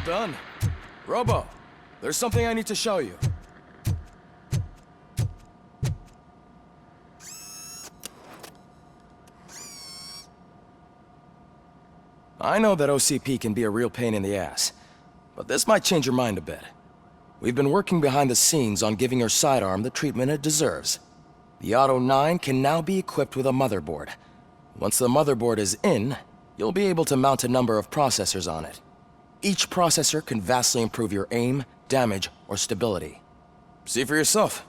done. Robo, there's something I need to show you. I know that OCP can be a real pain in the ass, but this might change your mind a bit. We've been working behind the scenes on giving your sidearm the treatment it deserves. The Auto 9 can now be equipped with a motherboard. Once the motherboard is in, you'll be able to mount a number of processors on it. Each processor can vastly improve your aim, damage, or stability. See for yourself.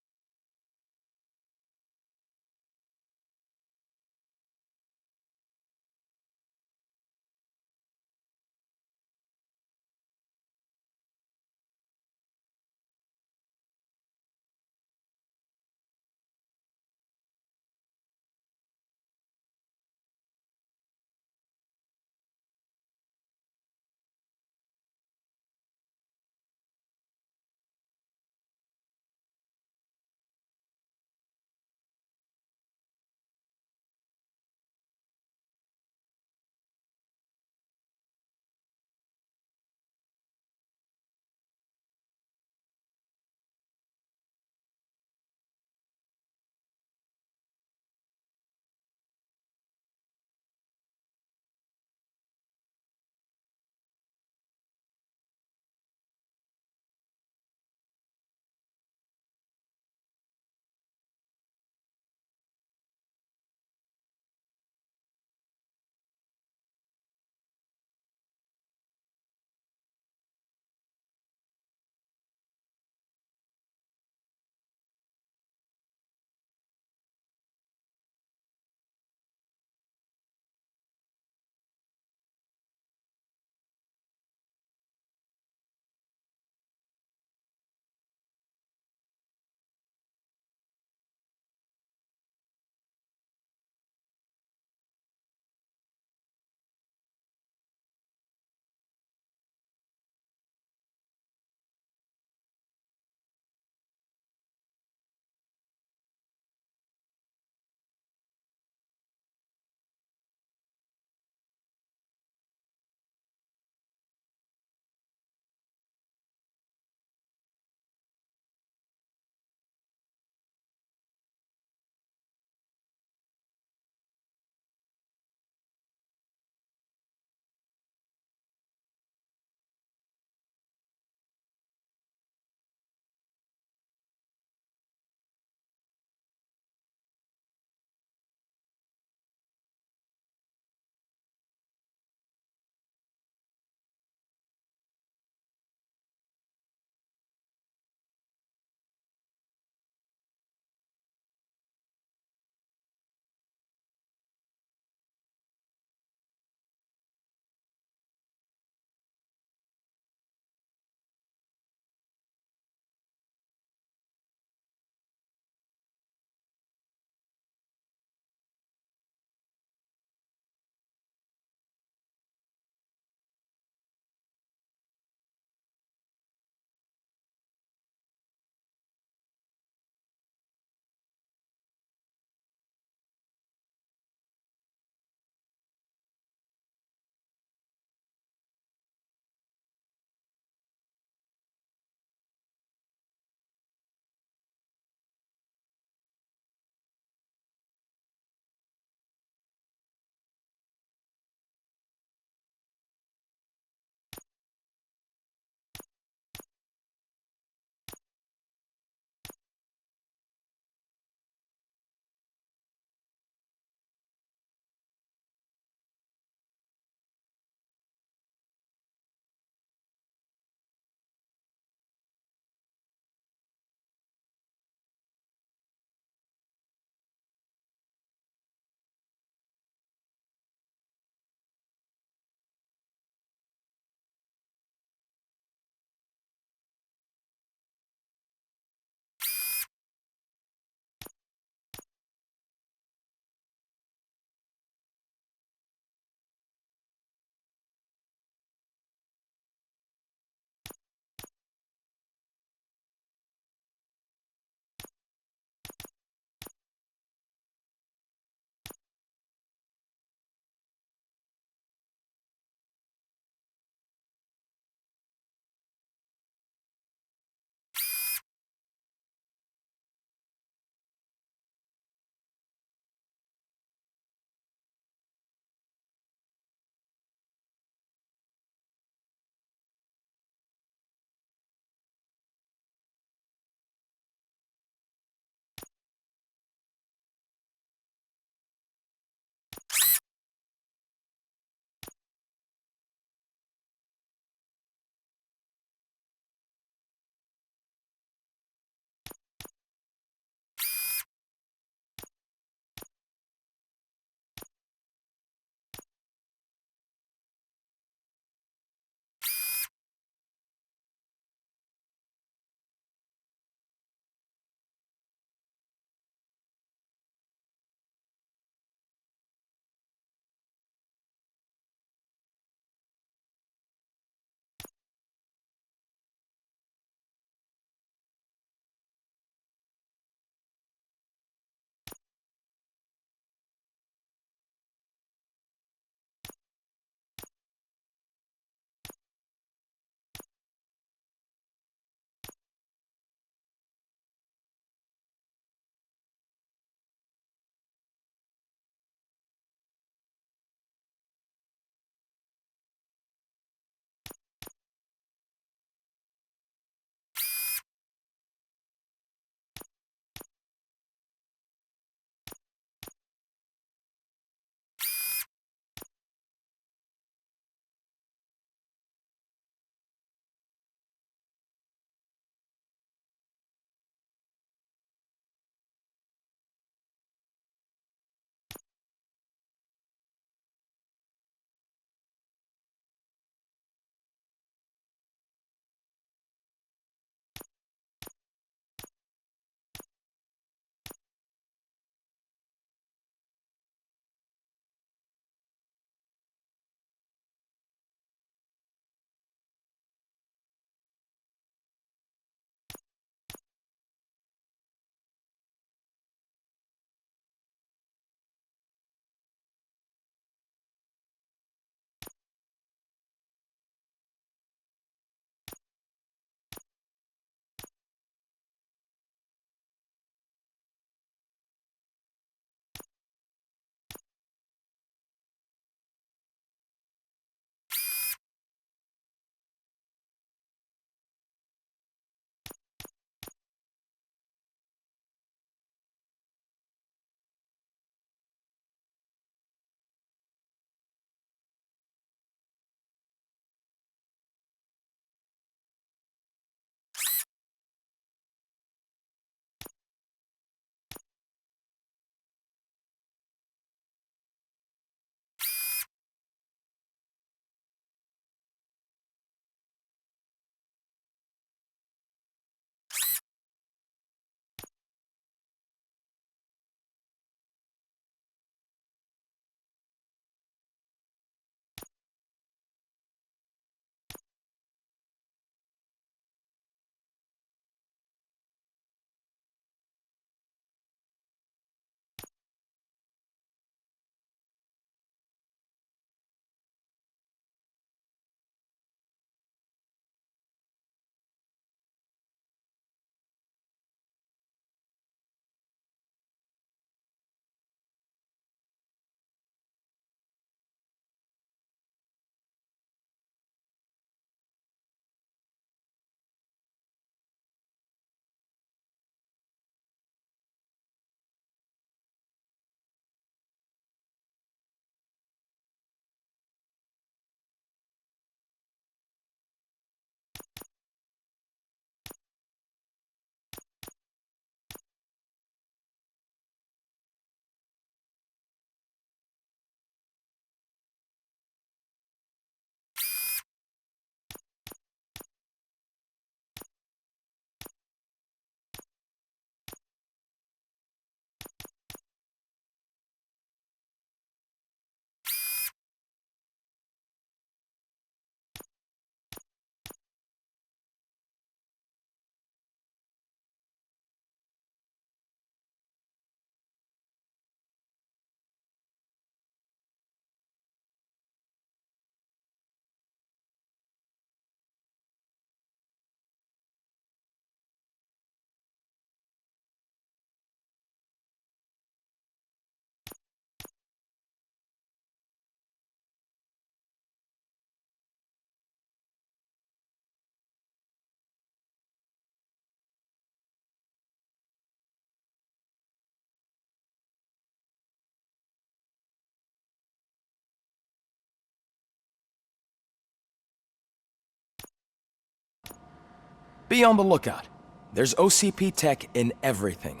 Be on the lookout. There's OCP tech in everything.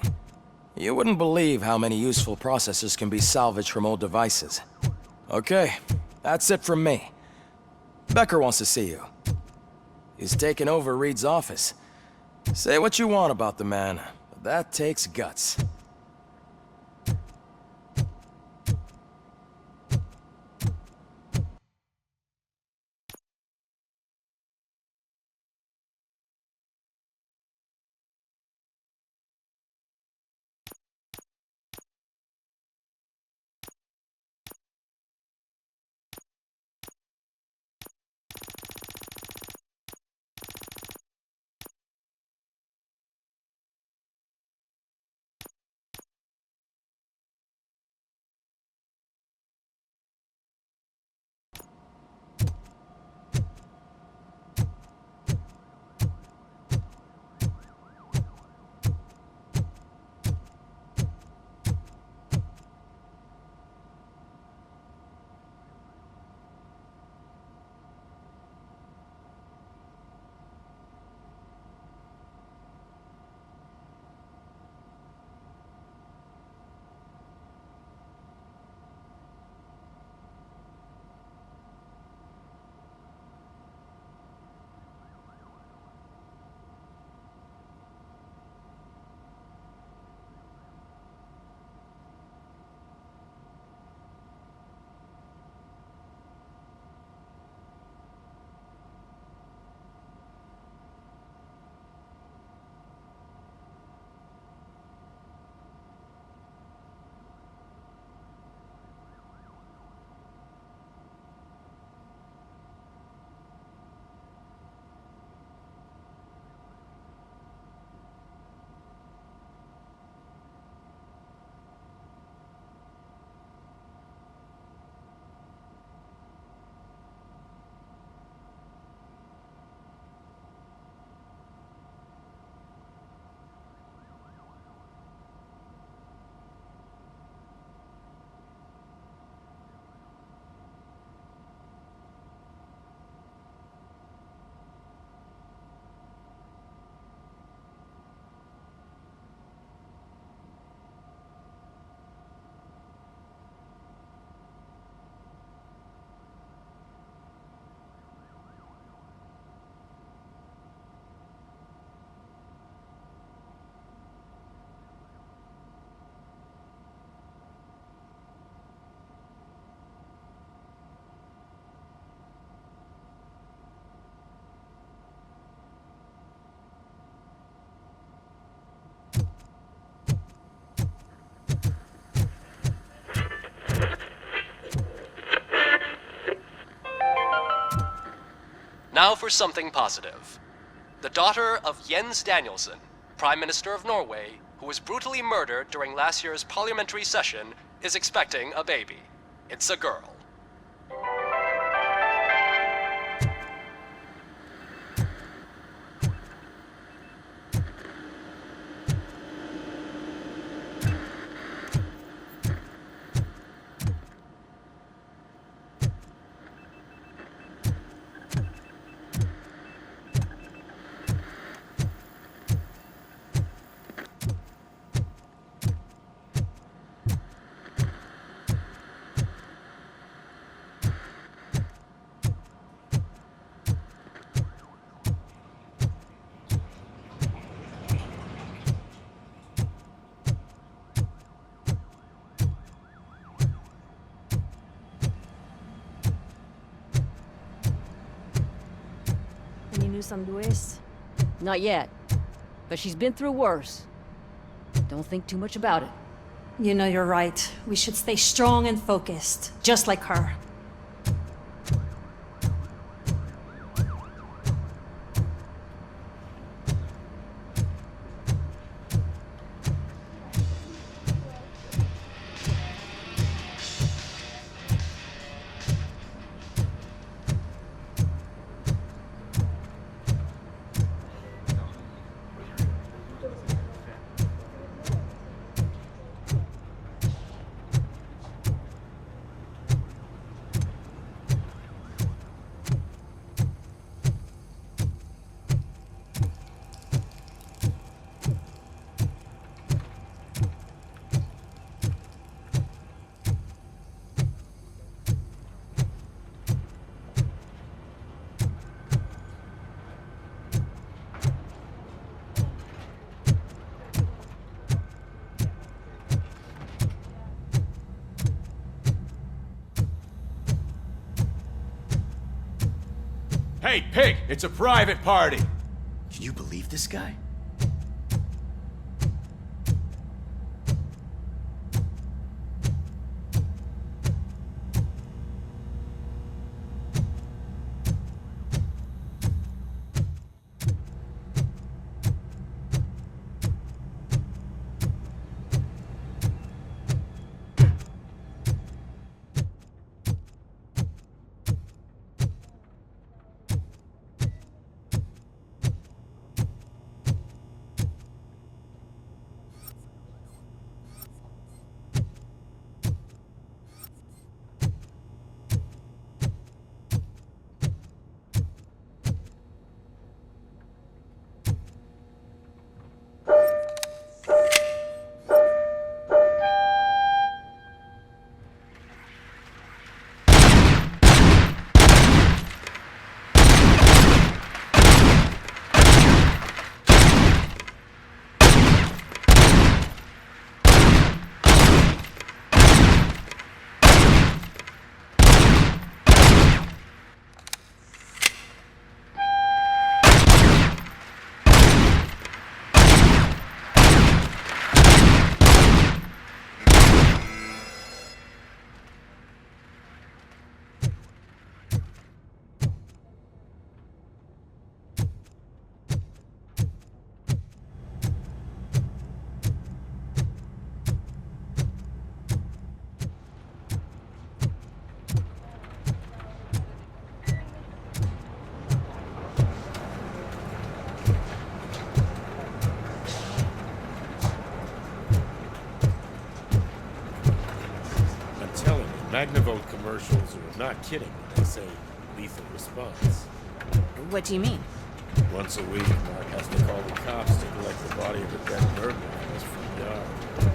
You wouldn't believe how many useful processors can be salvaged from old devices. Okay, that's it from me. Becker wants to see you. He's taken over Reed's office. Say what you want about the man, but that takes guts. Now for something positive. The daughter of Jens Danielson, Prime Minister of Norway, who was brutally murdered during last year's parliamentary session, is expecting a baby. It's a girl. Any news on Luis? Not yet. But she's been through worse. Don't think too much about it. You know you're right. We should stay strong and focused, just like her. Hey, pig! It's a private party! Can you believe this guy? Magnavolt commercials are not kidding when they say lethal response. What do you mean? Once a week, Mark has to call the cops to collect the body of a dead murderer in his front yard.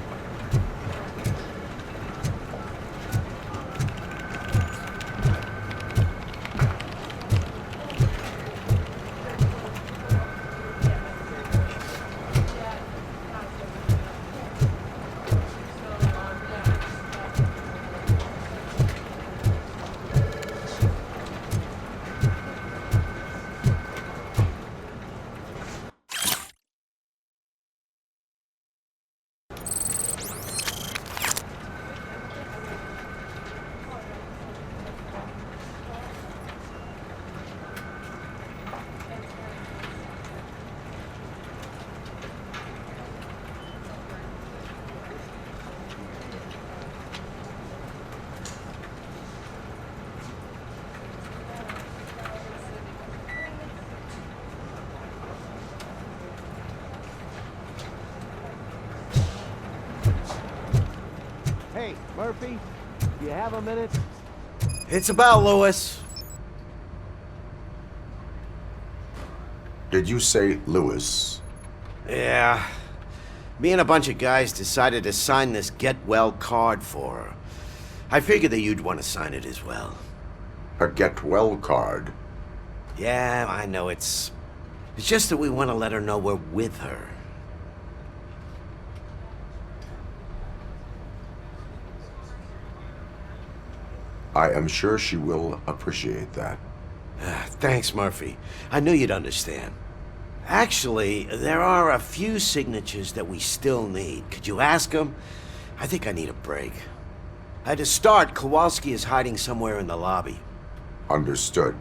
Hey, Murphy, you have a minute? It's about Lewis. Did you say Lewis? Yeah. Me and a bunch of guys decided to sign this get well card for her. I figured that you'd want to sign it as well. A get well card? Yeah, I know it's just that we want to let her know we're with her. I am sure she will appreciate that. Thanks, Murphy. I knew you'd understand. Actually, there are a few signatures that we still need. Could you ask them? I think I need a break. To start, Kowalski is hiding somewhere in the lobby. Understood.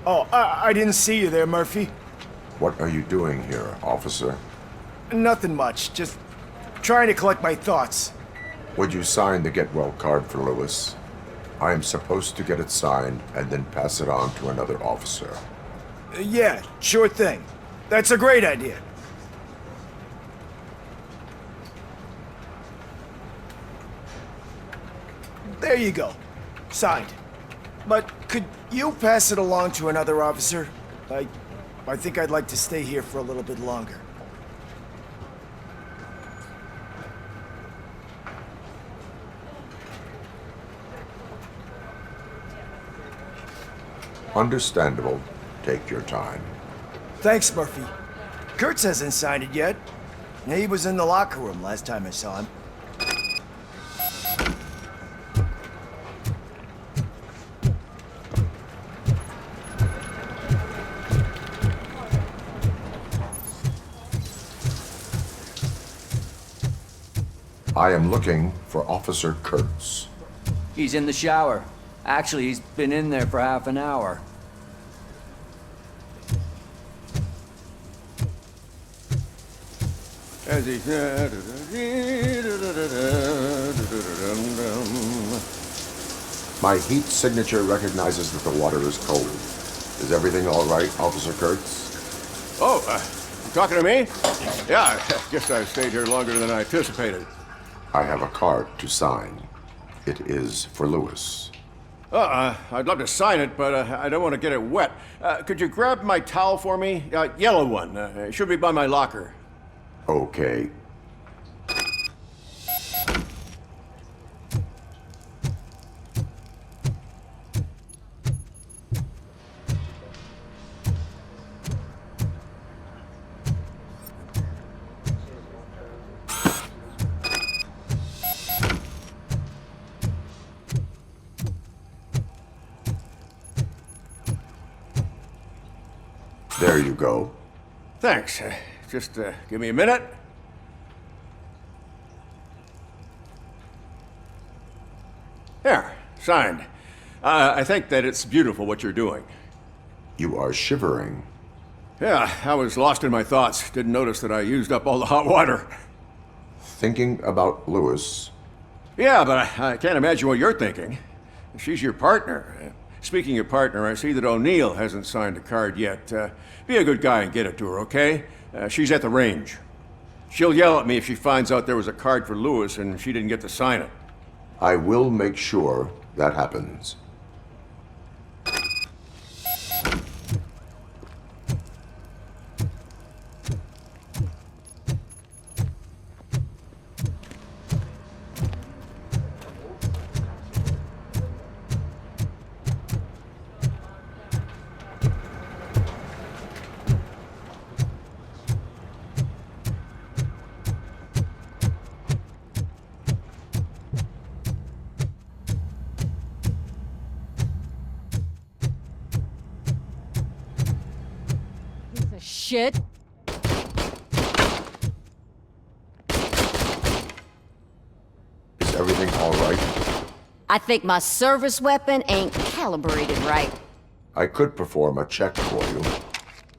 Oh, I didn't see you there, Murphy. What are you doing here, officer? Nothing much, just trying to collect my thoughts. Would you sign the get well card for Lewis? I am supposed to get it signed and then pass it on to another officer. Yeah, sure thing. That's a great idea. There you go. Signed. But could you pass it along to another officer? I think I'd like to stay here for a little bit longer. Understandable. Take your time. Thanks, Murphy. Kurtz hasn't signed it yet. He was in the locker room last time I saw him. I am looking for Officer Kurtz. He's in the shower. Actually, he's been in there for half an hour. My heat signature recognizes that the water is cold. Is everything all right, Officer Kurtz? Oh, you talking to me? Yeah, I guess I stayed here longer than I anticipated. I have a card to sign. It is for Lewis. I'd love to sign it, but I don't want to get it wet. Could you grab my towel for me? Yellow one. It should be by my locker. Okay. There you go. Thanks. Just give me a minute. There, signed. I think that it's beautiful what you're doing. You are shivering. Yeah, I was lost in my thoughts. Didn't notice that I used up all the hot water. Thinking about Lewis. Yeah, but I can't imagine what you're thinking. She's your partner. Speaking of partner, I see that O'Neill hasn't signed a card yet. Be a good guy and get it to her, okay? She's at the range. She'll yell at me if she finds out there was a card for Lewis and she didn't get to sign it. I will make sure that happens. Shit. Is everything all right? I think my service weapon ain't calibrated right. I could perform a check for you.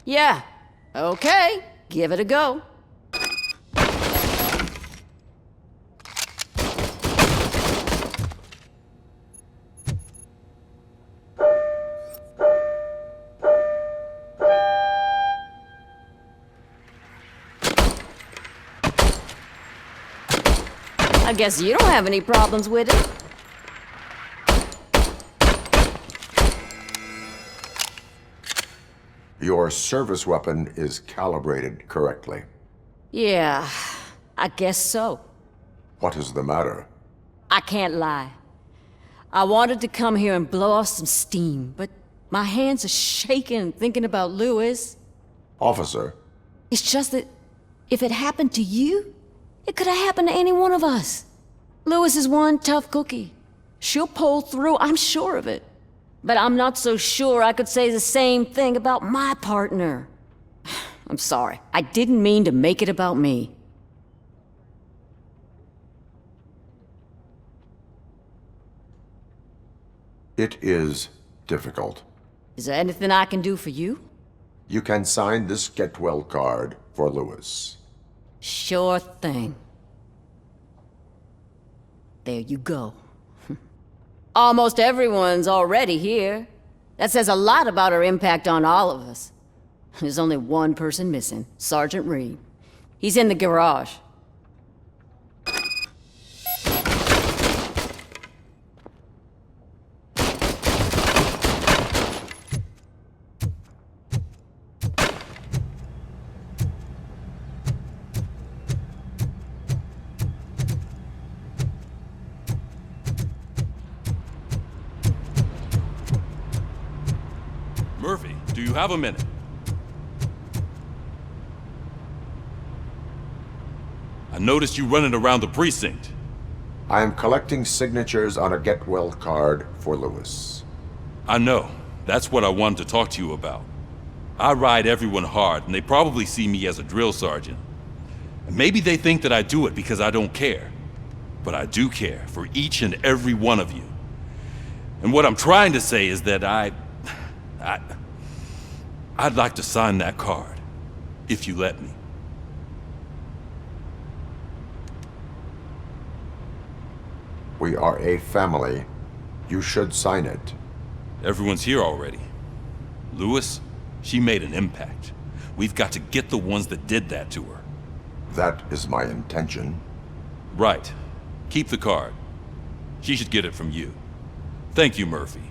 Yeah. Okay. Give it a go. I guess you don't have any problems with it. Your service weapon is calibrated correctly. Yeah, I guess so. What is the matter? I can't lie. I wanted to come here and blow off some steam, but my hands are shaking thinking about Lewis. Officer, It's just that if it happened to you, it could have happened to any one of us. Lewis is one tough cookie. She'll pull through, I'm sure of it. But I'm not so sure I could say the same thing about my partner. I'm sorry. I didn't mean to make it about me. it is difficult. Is there anything I can do for you? You can sign this get well card for Lewis. Sure thing. There you go. Almost everyone's already here. That says a lot about her impact on all of us. There's only one person missing, Sergeant Reed. He's in the garage. Murphy, do you have a minute? I noticed you running around the precinct. I am collecting signatures on a get well card for Lewis. I know. That's what I wanted to talk to you about. I ride everyone hard, and they probably see me as a drill sergeant. And maybe they think that I do it because I don't care. But I do care for each and every one of you. And what I'm trying to say is that I'd like to sign that card, if you let me. We are a family. You should sign it. Everyone's here already. Lewis, she made an impact. We've got to get the ones that did that to her. That is my intention. Right. Keep the card. She should get it from you. Thank you, Murphy.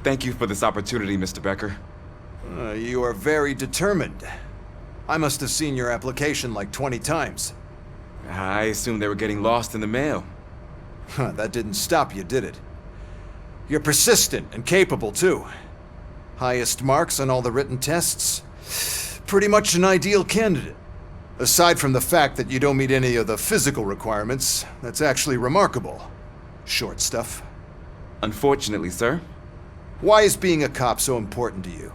Thank you for this opportunity, Mr. Becker. You are very determined. I must have seen your application like 20 times. I assumed they were getting lost in the mail. That didn't stop you, did it? You're persistent and capable, too. Highest marks on all the written tests. Pretty much an ideal candidate. Aside from the fact that you don't meet any of the physical requirements, that's actually remarkable. Short stuff. Unfortunately, sir. Why is being a cop so important to you?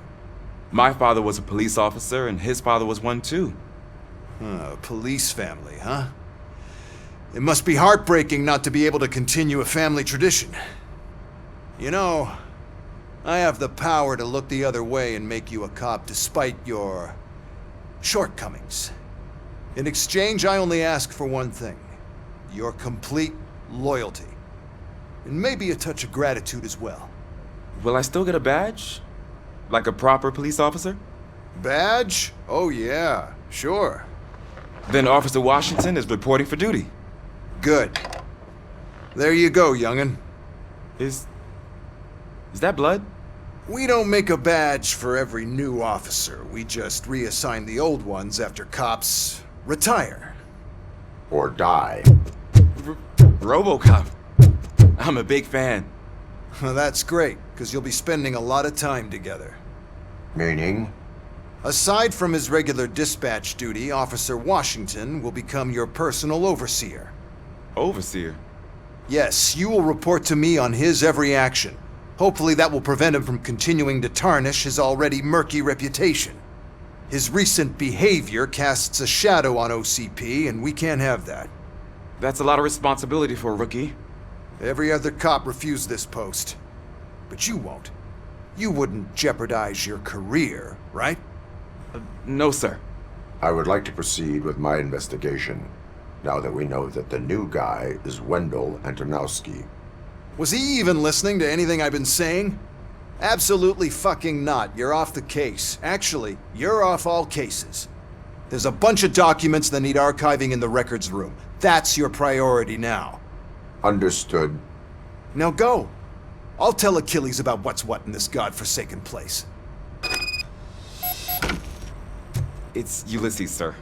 My father was a police officer, and his father was one too. A police family, huh? It must be heartbreaking not to be able to continue a family tradition. You know, I have the power to look the other way and make you a cop despite your shortcomings. In exchange, I only ask for one thing. Your complete loyalty. And maybe a touch of gratitude as well. Will I still get a badge? Like a proper police officer? Badge? Oh yeah, sure. Then Officer Washington is reporting for duty. Good. There you go, young'un. Is that blood? We don't make a badge for every new officer. We just reassign the old ones after cops retire. Or die. RoboCop. I'm a big fan. That's great, because you'll be spending a lot of time together. Meaning? Aside from his regular dispatch duty, Officer Washington will become your personal overseer. Overseer? Yes, you will report to me on his every action. Hopefully that will prevent him from continuing to tarnish his already murky reputation. His recent behavior casts a shadow on OCP, and we can't have that. That's a lot of responsibility for a rookie. Every other cop refused this post. But you won't. You wouldn't jeopardize your career, right? No, sir. I would like to proceed with my investigation. now that we know that the new guy is Wendell Antonowski. Was he even listening to anything I've been saying? Absolutely fucking not. You're off the case. Actually, you're off all cases. There's a bunch of documents that need archiving in the records room. That's your priority now. Understood. Now go. I'll tell Achilles about what's what in this godforsaken place. It's Ulysses, sir.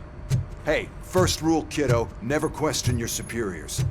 Hey, first rule, kiddo, never question your superiors.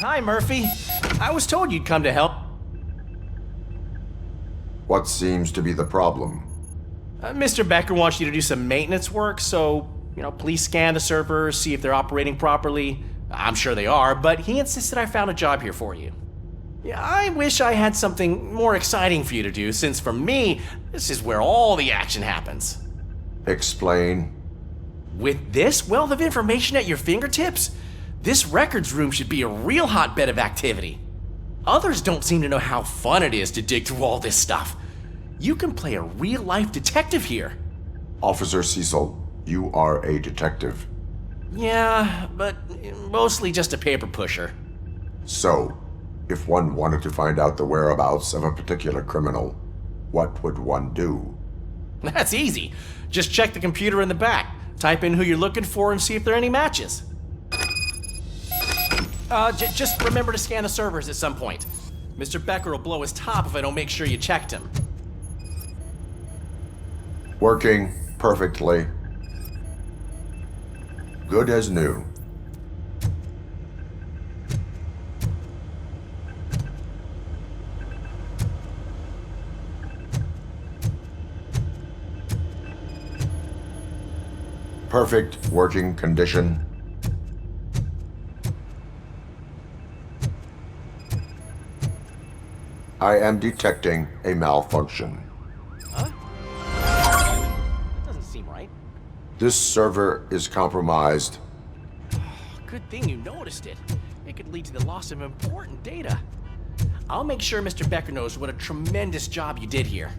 Hi, Murphy. I was told you'd come to help. What seems to be the problem? Mr. Becker wants you to do some maintenance work, so, please scan the servers, see if they're operating properly. I'm sure they are, but he insisted I found a job here for you. Yeah, I wish I had something more exciting for you to do, since for me, this is where all the action happens. Explain. With this wealth of information at your fingertips, this records room should be a real hotbed of activity. Others don't seem to know how fun it is to dig through all this stuff. You can play a real-life detective here. Officer Cecil, you are a detective. Yeah, but mostly just a paper pusher. So, if one wanted to find out the whereabouts of a particular criminal, what would one do? That's easy. Just check the computer in the back, type in who you're looking for, and see if there are any matches. Just remember to scan the servers at some point. Mr. Becker will blow his top if I don't make sure you checked him. Working perfectly. Good as new. Perfect working condition. I am detecting a malfunction. Huh? That doesn't seem right. This server is compromised. Good thing you noticed it. It could lead to the loss of important data. I'll make sure Mr. Becker knows what a tremendous job you did here.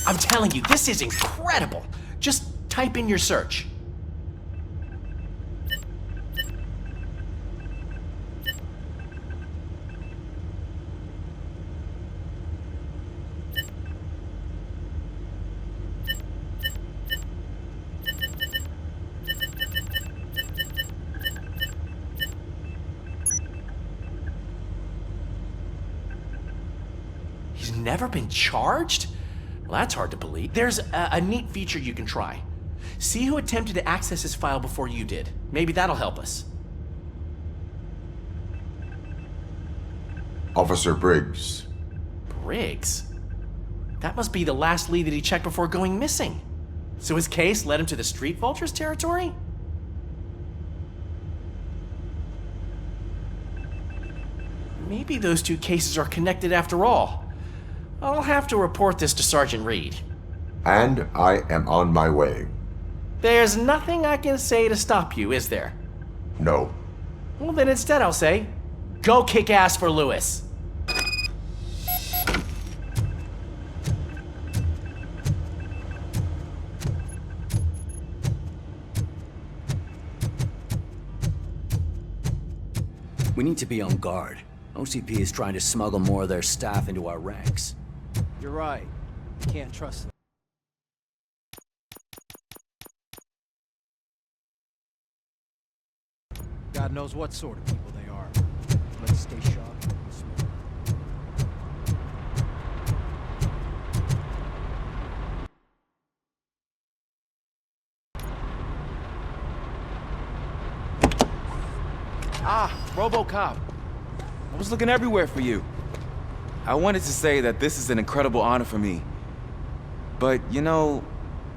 I'm telling you, this is incredible. Just type in your search. He's never been charged? Well, that's hard to believe. There's a neat feature you can try. See who attempted to access his file before you did. Maybe that'll help us. Officer Briggs. Briggs? That must be the last lead that he checked before going missing. So his case led him to the Street Vultures territory? Maybe those two cases are connected after all. I'll have to report this to Sergeant Reed. And I am on my way. There's nothing I can say to stop you, is there? No. Well, then instead I'll say, go kick ass for Lewis. We need to be on guard. OCP is trying to smuggle more of their staff into our ranks. You're right. You can't trust them. God knows what sort of people they are. Let's stay sharp. RoboCop. I was looking everywhere for you. I wanted to say that this is an incredible honor for me. But, you know,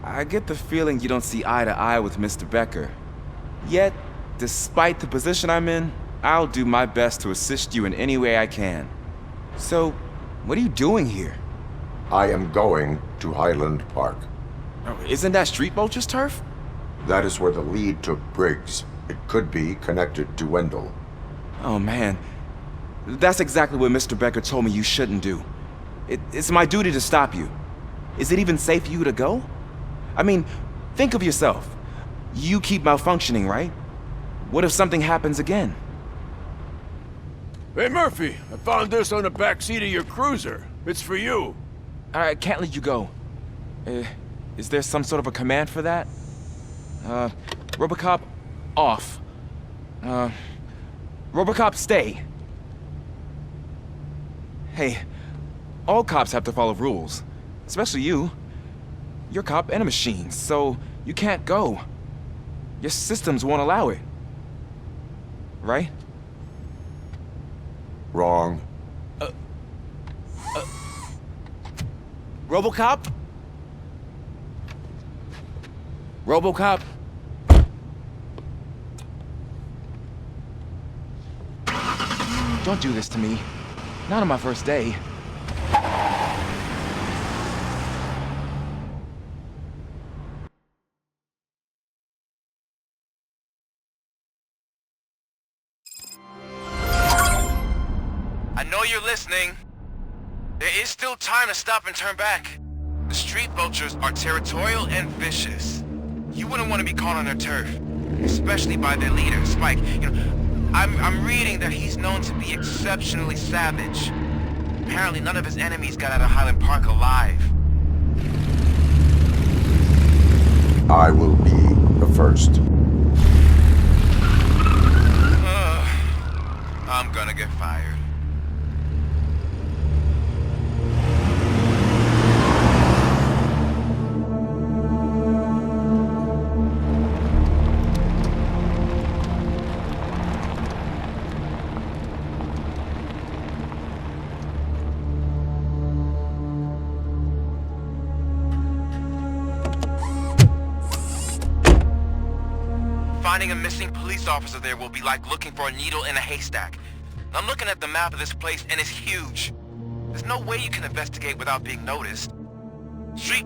I get the feeling you don't see eye to eye with Mr. Becker. Yet, despite the position I'm in, I'll do my best to assist you in any way I can. So, what are you doing here? I am going to Highland Park. Isn't that Street Vulture's turf? That is where the lead took Briggs. It could be connected to Wendell. Oh man, that's exactly what Mr. Becker told me you shouldn't do. It's my duty to stop you. Is it even safe for you to go? I mean, think of yourself. You keep malfunctioning, right? What if something happens again? Hey, Murphy, I found this on the back seat of your cruiser. It's for you. I can't let you go. Is there some sort of a command for that? RoboCop, off. RoboCop, stay. Hey, all cops have to follow rules. Especially you. You're a cop and a machine, so you can't go. Your systems won't allow it. Right? Wrong. RoboCop? RoboCop? Don't do this to me. Not on my first day. I know you're listening. There is still time to stop and turn back. The street vultures are territorial and vicious. You wouldn't want to be caught on their turf, especially by their leader, Spike. You know, I'm reading that he's known to be exceptionally savage. Apparently none of his enemies got out of Highland Park alive. I will be the first. I'm gonna get fired. Finding a missing police officer there will be like looking for a needle in a haystack. I'm looking at the map of this place and it's huge. There's no way you can investigate without being noticed. Street